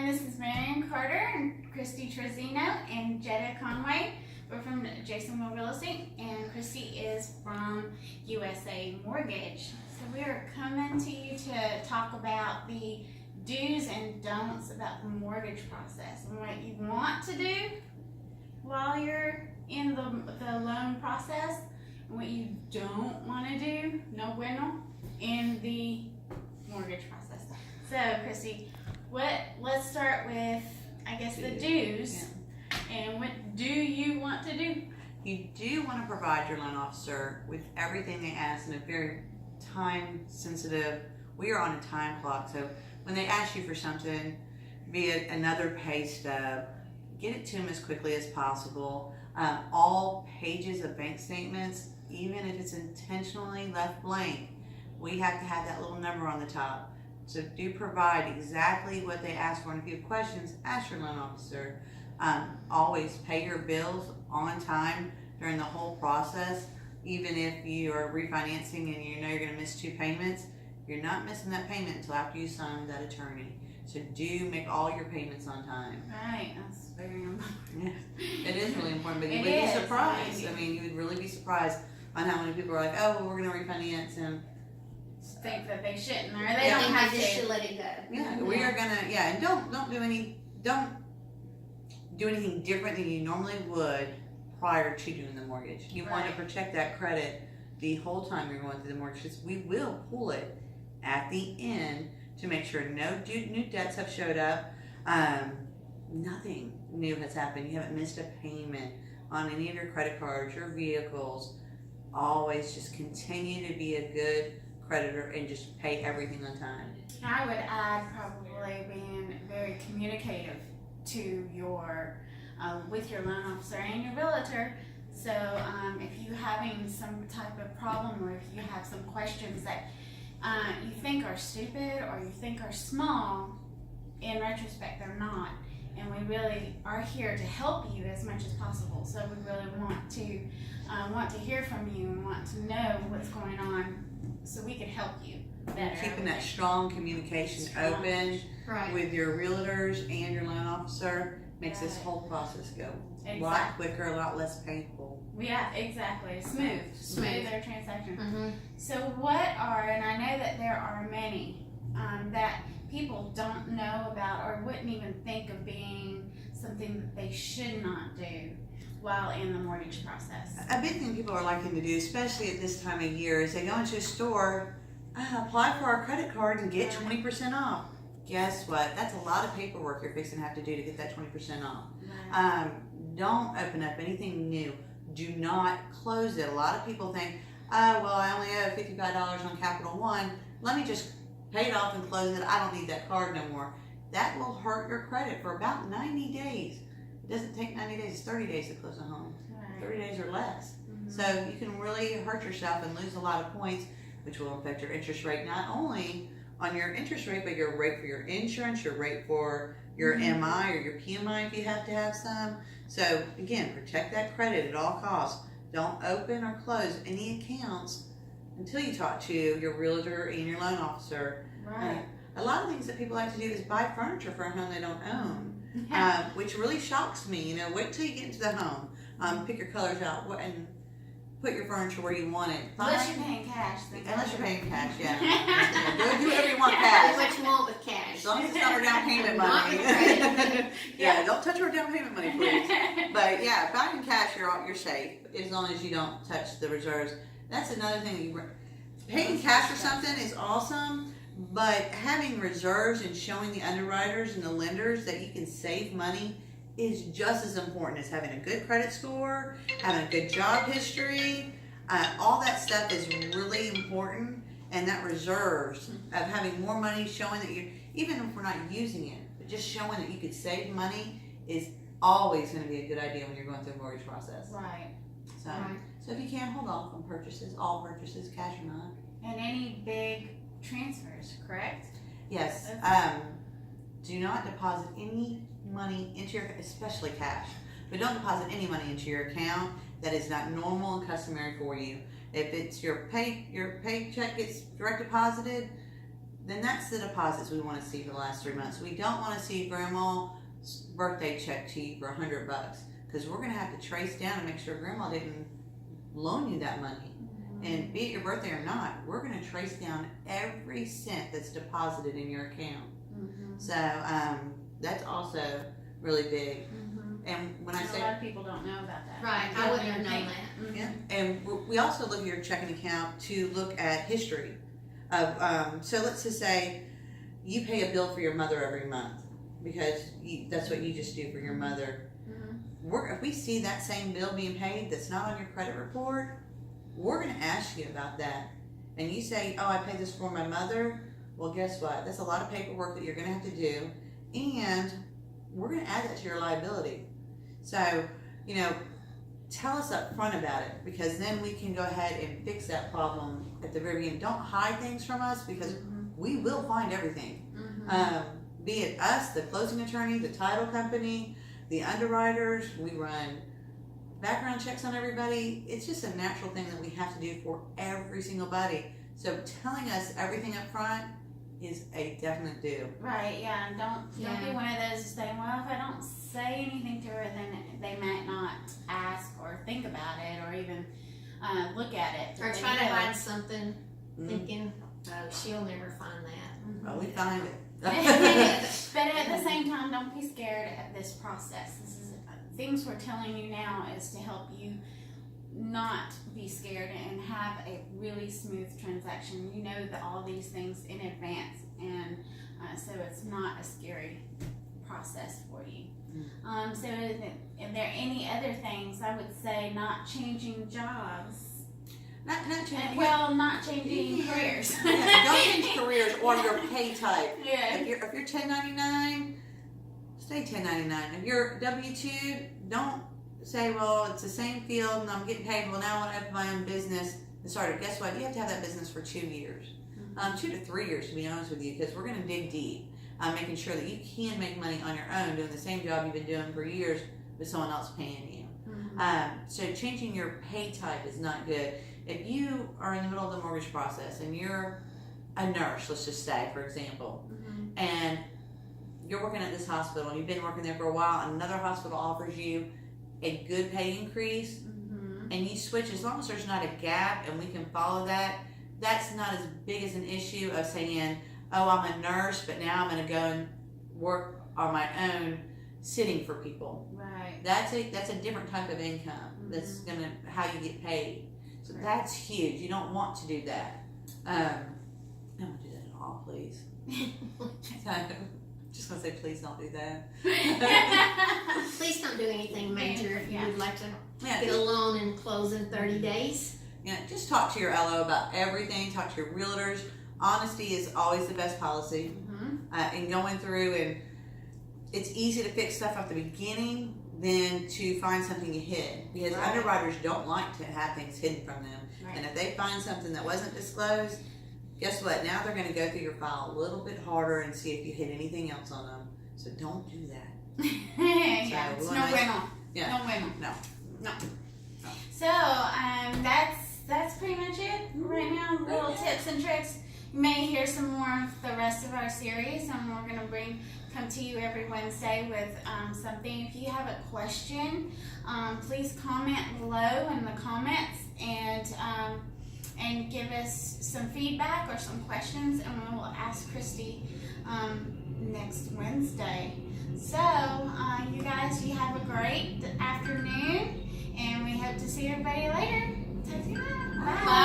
This is Marion Carter and Christy Trezino and Jetta Conway. We're from Jasonville Real Estate, and Christy is from USA Mortgage. So we are coming to you to talk about the do's and don'ts about the mortgage process and what you want to do while you're in the loan process and what you don't want to do, no bueno, in the mortgage process. So Christy, let's start with, I guess, the do's. Yeah. And what do you want to do? You do want to provide your loan officer with everything they ask in a very time sensitive, we are on a time clock, so when they ask you for something, be it another pay stub, get it to them as quickly as possible. All pages of bank statements, even if it's intentionally left blank, we have to have that little number on the top. So do provide exactly what they ask for, and if you have questions, ask your loan officer. Always pay your bills on time during the whole process. Even if you are refinancing and you know you're going to miss 2 payments, you're not missing that payment until after you sign with that attorney. So do make all your payments on time. Right, that's very important. Yeah, it is really important, but you It would be is. surprised. I mean, you would really be surprised on how many people are like, oh, well, we're going to refinance, and Think that they shouldn't, or they Yeah. don't think have they just to. should let it go. yeah, we are going to, and don't do anything different than you normally would prior to doing the mortgage. You want to Right. protect that credit the whole time you're going through the mortgage. We will pull it at the end to make sure no new debts have showed up. Nothing new has happened. You haven't missed a payment on any of your credit cards, your vehicles. Always just continue to be a good creditor and just pay everything on time. I would add probably being very communicative to your, with your loan officer and your realtor. So if you're having some type of problem, or if you have some questions that you think are stupid or you think are small, in retrospect they're not. And we really are here to help you as much as possible. So we really want to hear from you and want to know what's going on, so we can help you better. Keeping that strong communication open Right. with your realtors and your loan officer makes this whole process go a lot Exactly. quicker, a lot less painful. Yeah, exactly. Smoother transaction. Mm-hmm. So what are, and I know that there are many that people don't know about or wouldn't even think of being something that they should not do while in the mortgage process. A big thing people are liking to do, especially at this time of year, is they go into a store, apply for our credit card and get 20% off. Guess what? That's a lot of paperwork you're fixing to have to do to get that 20% off. Right. Don't open up anything new. Do not close it. A lot of people think, oh, well, I only owe $55 on Capital One. Let me just pay it off and close it. I don't need that card no more. That will hurt your credit for about 90 days. It doesn't take 90 days, it's 30 days to close a home. Right. 30 days or less. Mhm. So you can really hurt yourself and lose a lot of points, which will affect your interest rate, not only on your interest rate, but your rate for your insurance, your rate for your MI or your PMI if you have to have some. So again, protect that credit at all costs. Don't open or close any accounts until you talk to your realtor and your loan officer. Right. A lot of things that people like to do is buy furniture for a home they don't own, Yeah. which really shocks me. You know, wait till you get into the home, pick your colors out, and put your furniture where you want it. Unless you're paying cash. Then Unless you're paying cash, yeah. Do whatever you want Do cash. what you want with cash. As long as it's not our down payment Not money. with credit. Yeah, don't touch our down payment money, please. But yeah, buying cash, you're safe as long as you don't touch the reserves. That's another thing. Paying cash for something is awesome, but having reserves and showing the underwriters and the lenders that you can save money is just as important as having a good credit score, having a good job history. All that stuff is really important, and that reserves of having more money, showing that you, even if we're not using it, but just showing that you could save money is always going to be a good idea when you're going through a mortgage process. Right. So, Right. so if you can, hold off on purchases, all purchases, cash or not. And any big transfers, correct? Yes. Do not deposit any money into your, especially cash, but don't deposit any money into your account that is not normal and customary for you. If it's your paycheck gets direct deposited, then that's the deposits we want to see for the last 3 months. We don't want to see grandma's birthday check to you for $100 because we're going to have to trace down and make sure grandma didn't loan you that money. And be it your birthday or not, we're going to trace down every cent that's deposited in your account. So that's also really big. And when I say, a lot of people don't know about that. Right, I wouldn't have known that. yeah, and we also look at your checking account to look at history of. So let's just say you pay a bill for your mother every month because that's what you just do for your mother. If we see that same bill being paid that's not on your credit report, we're going to ask you about that. And you say, oh, I paid this for my mother. Well, guess what? That's a lot of paperwork that you're going to have to do. And we're going to add that to your liability. So, tell us up front about it because then we can go ahead and fix that problem at the very beginning. Don't hide things from us because we will find everything. Be it us, the closing attorney, the title company, the underwriters, we run background checks on everybody. It's just a natural thing that we have to do for every single body. So telling us everything up front is a definite do. Right, yeah, and don't be one of those saying, well, if I don't say anything to her, then they might not ask or think about it or even look at it. Or try to hide something, thinking, oh, she'll never find that. Well, we find it. But at the same time, don't be scared of this process. This is things we're telling you now is to help you not be scared and have a really smooth transaction. You know all these things in advance, and so it's not a scary process for you. So if there are any other things, I would say not changing jobs. Not changing. Not changing careers. Don't change careers or your pay type. Yeah. If you're 1099, stay 1099. If you're W-2, don't say, well, it's the same field and I'm getting paid. Well, now I want to open my own business and start it. Guess what? You have to have that business for 2 years, 2 to 3 years, to be honest with you, because we're going to dig deep, making sure that you can make money on your own, doing the same job you've been doing for years with someone else paying you. So changing your pay type is not good. If you are in the middle of the mortgage process and you're a nurse, let's just say, for example, and you're working at this hospital and you've been working there for a while and another hospital offers you a good pay increase and you switch, as long as there's not a gap and we can follow that, that's not as big as an issue of saying, oh, I'm a nurse, but now I'm going to go and work on my own sitting for people. Right. That's a different type of income. That's going to how you get paid. So that's huge. You don't want to do that. Don't do that at all, please. Just gonna say, please don't do that. Please don't do anything major if you would like to Yeah, get a loan and close in 30 days. yeah, just talk to your LO about everything. Talk to your realtors. Honesty is always the best policy. And going through, and it's easy to fix stuff at the beginning than to find something you hid, because underwriters don't like to have things hidden from them. And if they find something that wasn't disclosed, guess what? Now they're going to go through your file a little bit harder and see if you hid anything else on them. So don't do that. Yeah, it's no bueno. Yeah. No bueno. No. So that's pretty much it right now. Little tips and tricks. You may hear some more of the rest of our series, and we're gonna come to you every Wednesday with something. If you have a question, please comment below in the comments and give us some feedback or some questions, and we will ask Christy next Wednesday. So you guys, you have a great afternoon, and we hope to see everybody later. Talk to you later. Bye.